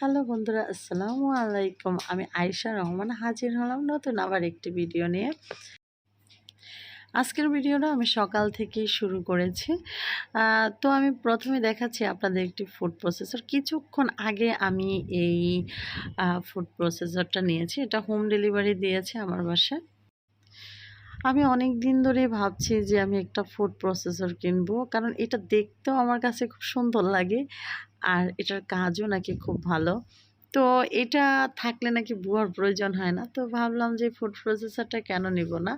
Hello বন্ধুরা, আসসালামু আলাইকুম। আমি আয়েশা রহমান হাজির হলাম নতুন আবার একটি ভিডিও নিয়ে। আজকের ভিডিওটা আমি সকাল থেকেই শুরু করেছি। তো আমি প্রথমে দেখাচ্ছি আপনাদের একটি ফুড প্রসেসর। কিছুক্ষণ আগে আমি এই ফুড প্রসেসরটা নিয়েছি। এটা হোম ডেলিভারি দিয়েছে আমার বাসায়। আমি অনেক দিন ধরে ভাবছি যে আমি একটা ফুড প্রসেসর কিনবো, কারণ এটা দেখতেও আমার কাছে খুব সুন্দর লাগে আর এটার কাজও নাকি খুব ভালো। তো এটা থাকলে নাকি বুয়ার প্রয়োজন হয় না। তো ভাবলাম যে ফুড প্রসেসরটা কেন নিব না,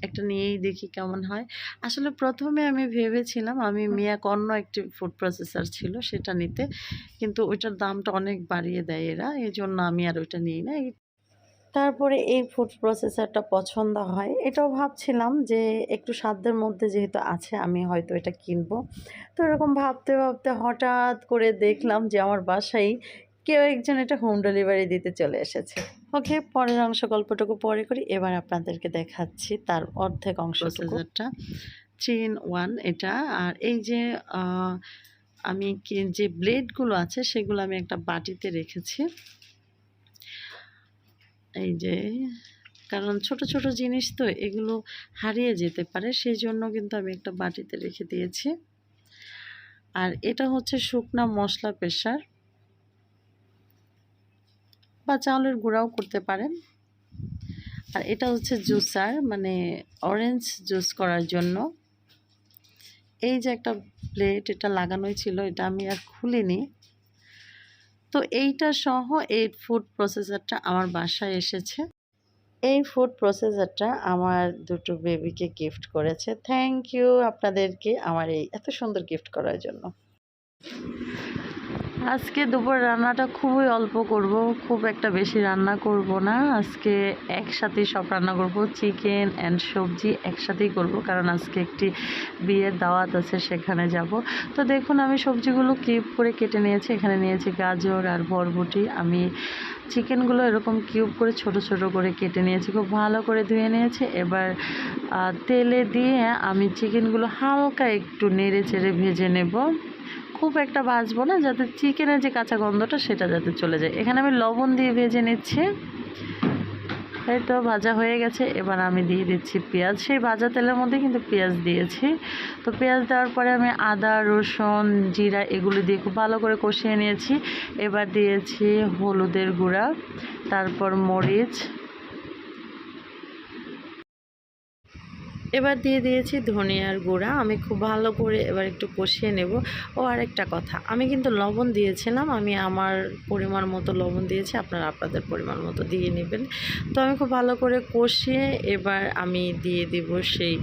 একটা নিয়েই দেখি কেমন হয়। আসলে প্রথমে আমি ভেবেছিলাম আমি মিয়াকর্ন একটি ফুড প্রসেসর ছিল সেটা নিতে, কিন্তু ওইটার দামটা অনেক বাড়িয়ে দেয় এরা, এই জন্য আমি আর ওইটা নিই না। তারপরে এই ফুড প্রসেসরটা পছন্দ হয়। এটাও ভাবছিলাম যে একটু সাধ্যের মধ্যে যেহেতু আছে আমি হয়তো এটা কিনবো। তো এরকম ভাবতে, ভাবতে হঠাৎ করে দেখলাম যে আমার বাসায় কেউ একজন এটা হোম ডেলিভারি দিতে চলে এসেছে। ওকে, পরের অংশ গল্পটুকু পরে করি। এবার আপনাদেরকে দেখাচ্ছি তার অর্ধেক অংশটুকু। প্রসেসরটা 3 in 1 এটা। আর এই যে আ আমি যে ব্লেডগুলো আছে সেগুলো আমি একটা বাটিতে রেখেছি। এই যে, কারণ ছোট, ছোট জিনিস তো এগুলো হারিয়ে যেতে পারে, সেজন্য কিন্তু আমি একটা বাটিতে রেখে দিয়েছি। আর এটা হচ্ছে শুকনা মসলা পেশার বা চাউলের গুঁড়াও করতে পারেন। আর এটা হচ্ছে জুসার, মানে অরেঞ্জ জুস করার জন্য। এই যে একটা প্লেট, এটা লাগানোই ছিল, এটা আমি আর খুলিনি। তো এইটা সহ এই ফুড প্রসেসরটা আমার বাসায় এসেছে। এই ফুড প্রসেসরটা আমার দুটো বেবিকে গিফট করেছে। থ্যাংক ইউ আপনাদেরকে আমার এই এত সুন্দর গিফট করার জন্য। আজকে দুপুর রান্নাটা খুবই অল্প করব, খুব একটা বেশি রান্না করব না। আজকে একসাথেই সব রান্না করব, চিকেন অ্যান্ড সবজি একসাথেই করব, কারণ আজকে একটি বিয়ের দাওয়াত আছে, সেখানে যাব। তো দেখুন আমি সবজিগুলো কিউব করে কেটে নিয়েছি। এখানে নিয়েছি গাজর আর বরবটি। আমি চিকেনগুলো এরকম কিউব করে ছোট ছোট করে কেটে নিয়েছি, খুব ভালো করে ধুয়ে নিয়েছি। এবার তেলে দিয়ে আমি চিকেনগুলো হালকা একটু নেড়ে চেড়ে ভেজে নেব, খুব একটা ভাজবো না, যাতে চিকেনের যে কাঁচা গন্ধটা সেটা যাতে চলে যায়। এখানে আমি লবণ দিয়ে ভেজে নিচ্ছি। এই তো ভাজা হয়ে গেছে। এবার আমি দিয়ে দিচ্ছি পেঁয়াজ। সেই ভাজা তেলের মধ্যে কিন্তু পেঁয়াজ দিয়েছি। তো পেঁয়াজ দেওয়ার পরে আমি আদা, রসুন, জিরা এগুলো দিয়ে খুব ভালো করে কষিয়ে নিয়েছি। এবার দিয়েছি হলুদের গুঁড়া, তারপর মরিচ, এবার দিয়ে দিয়েছি ধনিয়ার গুঁড়া। আমি খুব ভালো করে এবার একটু কষিয়ে নেব। ও আরেকটা কথা, আমি কিন্তু লবণ দিয়েছিলাম, আমি আমার পরিমাণ মতো লবণ দিয়েছি, আপনারা আপনাদের পরিমাণ মতো দিয়ে নেবেন। তো আমি খুব ভালো করে কষিয়ে এবার আমি দিয়ে দিব সেই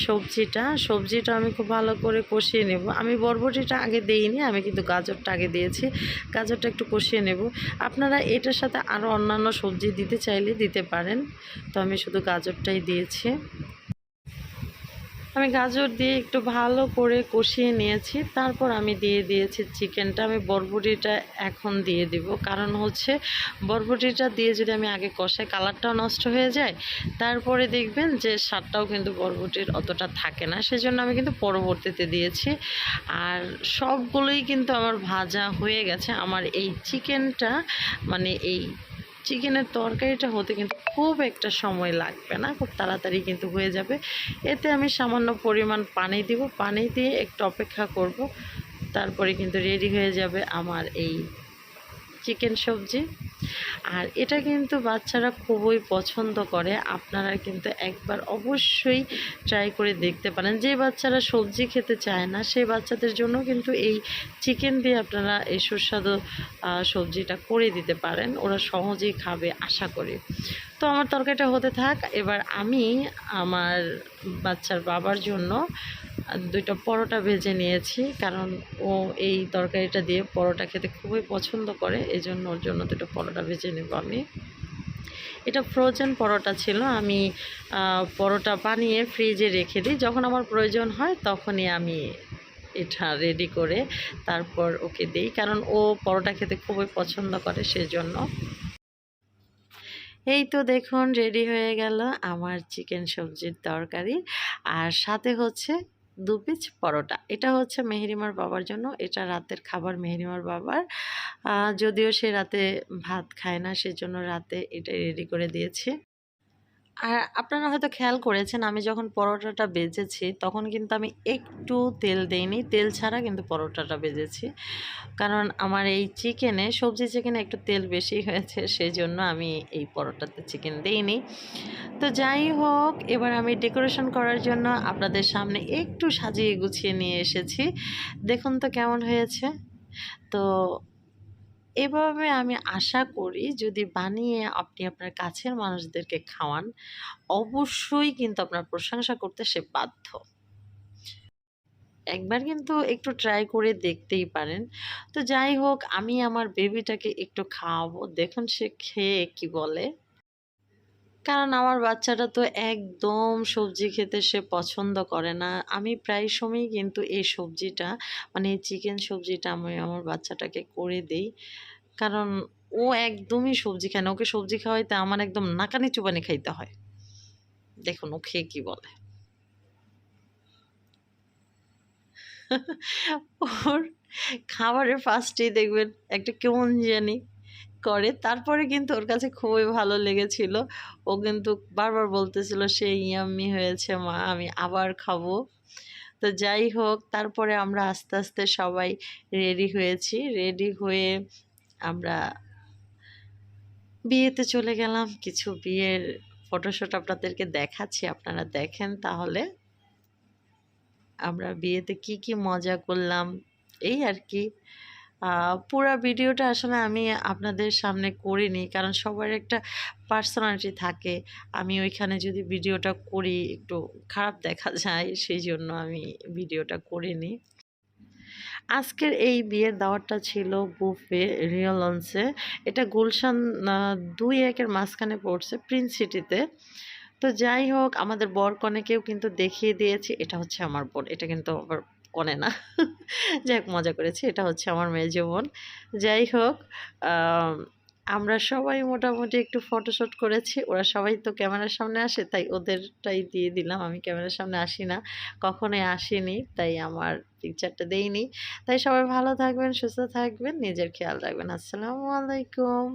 সবজিটা আমি খুব ভালো করে কষিয়ে নেব। আমি বরবটিটা আগে দিইনি, আমি কিন্তু গাজরটা আগে দিয়েছি। গাজরটা একটু কষিয়ে নেব। আপনারা এটার সাথে আরও অন্যান্য সবজি দিতে চাইলে দিতে পারেন। তো আমি শুধু গাজরটাই দিয়েছি। আমি গাজর দিয়ে একটু ভালো করে কষিয়ে নিয়েছি। তারপর আমি দিয়ে দিয়েছি চিকেনটা। আমি বরবটিটা এখন দিয়ে দিব, কারণ হচ্ছে বরবটিটা দিয়ে যদি আমি আগে কষাই কালারটাও নষ্ট হয়ে যায়, তারপরে দেখবেন যে স্বাদটাও কিন্তু বরবটির অতটা থাকে না, সেজন্য আমি কিন্তু পরবর্তীতে দিয়েছি। আর সবগুলোই কিন্তু আমার ভাজা হয়ে গেছে। আমার এই চিকেনটা, মানে এই চিকেনের তরকারিটা হতে কিন্তু খুব একটা সময় লাগবে না, খুব তাড়াতাড়ি কিন্তু হয়ে যাবে। এতে আমি সামান্য পরিমাণ পানি দিব, পানি দিয়ে একটু অপেক্ষা করব, তারপরে কিন্তু রেডি হয়ে যাবে আমার এই চিকেন সবজি। আর এটা কিন্তু বাচ্চারা খুবই পছন্দ করে। আপনারা কিন্তু একবার অবশ্যই ট্রাই করে দেখতে পারেন। যে বাচ্চারা সবজি খেতে চায় না, সেই বাচ্চাদের জন্য কিন্তু এই চিকেন দিয়ে আপনারা এই সুস্বাদু সবজিটা করে দিতে পারেন, ওরা সহজেই খাবে আশা করি। তো আমার তরকারিটা হতে থাক। এবার আমি আমার বাচ্চার বাবার জন্য দুইটা পরোটা ভেজে নিয়েছি, কারণ ও এই তরকারিটা দিয়ে পরোটা খেতে খুবই পছন্দ করে, এজন্য ওর জন্য দুটো পরোটা ভেজে নেব আমি। এটা ফ্রোজেন পরোটা ছিল, আমি পরোটা বানিয়ে ফ্রিজে রেখে দিই, যখন আমার প্রয়োজন হয় তখনই আমি এটা রেডি করে তারপর ওকে দিই, কারণ ও পরোটা খেতে খুবই পছন্দ করে সেজন্য। এই তো দেখুন রেডি হয়ে গেল আমার চিকেন সবজির তরকারি, আর সাথে হচ্ছে 2 পিস পরোটা। এটা হচ্ছে মেহেরিমার বাবার জন্য। এটা রাতের খাবার মেহেরিমার বাবার। যদিও সে রাতে ভাত খায় না, সেজন্য রাতে এটাই রেডি করে দিয়েছি। আর আপনারা হয়তো খেয়াল করেছেন আমি যখন পরোটাটা ভেজেছি তখন কিন্তু আমি একটু তেল দেইনি। তেল ছাড়া কিন্তু পরোটাটা ভেজেছি। কারণ আমার এই চিকেনে, সবজি চিকেনে একটু তেল বেশি হয়েছে, সেজন্য আমি এই পরোটাতে চিকেন দেইনি। তো যাই হোক, এবার আমি ডেকোরেশন করার জন্য আপনাদের সামনে একটু সাজিয়ে গুছিয়ে নিয়ে এসেছি। দেখুন তো কেমন হয়েছে? তো এভাবে আমি আশা করি যদি বানিয়ে আপনি আপনার কাছের মানুষদেরকে খাওয়ান, অবশ্যই কিন্তু আপনার প্রশংসা করতে সে বাধ্য। একবার কিন্তু একটু ট্রাই করে দেখতেই পারেন। তো যাই হোক, আমি আমার বেবিটাকে একটু খাওয়াবো। দেখুন সে খেয়ে কি বলে। কারণ আমার বাচ্চাটা তো একদম সবজি খেতে সে পছন্দ করে না। আমি প্রায় সময়ই কিন্তু এই সবজিটা, মানে এই চিকেন সবজিটা আমি আমার বাচ্চাটাকে করে দেই। কারণ ও একদমই সবজি খায় না। ওকে সবজি খাওয়াইতে আমার একদম নাকানি চুবানি খাইতে হয়। দেখুন ও খেয়ে কি বলে। ওর খাবারের ফার্স্টেই দেখবেন একটা কেমন জানি করে। তারপরে কিন্তু ওর কাছে খুবই ভালো লেগেছিল। ও কিন্তু বারবার বলতেছিল, "সেই ইয়াম্মি হয়েছে মা, আমি আবার খাবো।" তো যাই হোক, তারপরে আমরা আস্তে, আস্তে সবাই রেডি হয়েছি। রেডি হয়ে আমরা বিয়েতে চলে গেলাম। কিছু বিয়ের ফটোশুট আপনাদেরকে দেখাচ্ছি, আপনারা দেখেন তাহলে। আমরা বিয়েতে কি, কি মজা করলাম, এই আরকি। পুরা ভিডিওটা আসলে আমি আপনাদের সামনে করিনি। কারণ সবার একটা পার্সোনালিটি থাকে। আমি ওইখানে যদি ভিডিওটা করি একটু খারাপ দেখা যায়, সেইজন্য আমি ভিডিওটা করিনি। আজকের এই বিয়ের দাওয়াতটা ছিল বুফে রিও লঞ্চে। এটা গুলশান ২-১ এর মাঝখানে পড়ছে প্রিন্স সিটিতে। তো যাই হোক, আমাদের বর-কনেকেও কিন্তু দেখিয়ে দিয়েছি। এটা হচ্ছে আমার বোন। এটা কিন্তু আবার কনে না। যাই হোক, মজা করেছি। এটা হচ্ছে আমার মেজো বোন। যাই হোক, আম আমরা সবাই মোটামুটি একটু ফটোশুট করেছি। ওরা সবাই তো ক্যামেরার সামনে আসে, তাই ওদেরটাই দিয়ে দিলাম। আমি ক্যামেরার সামনে আসি না। কখনোই আসিনি, তাই আমার পিকচারটা দেইনি। তাই সবাই ভালো থাকবেন, সুস্থ থাকবেন, নিজের খেয়াল রাখবেন। আসসালামু আলাইকুম।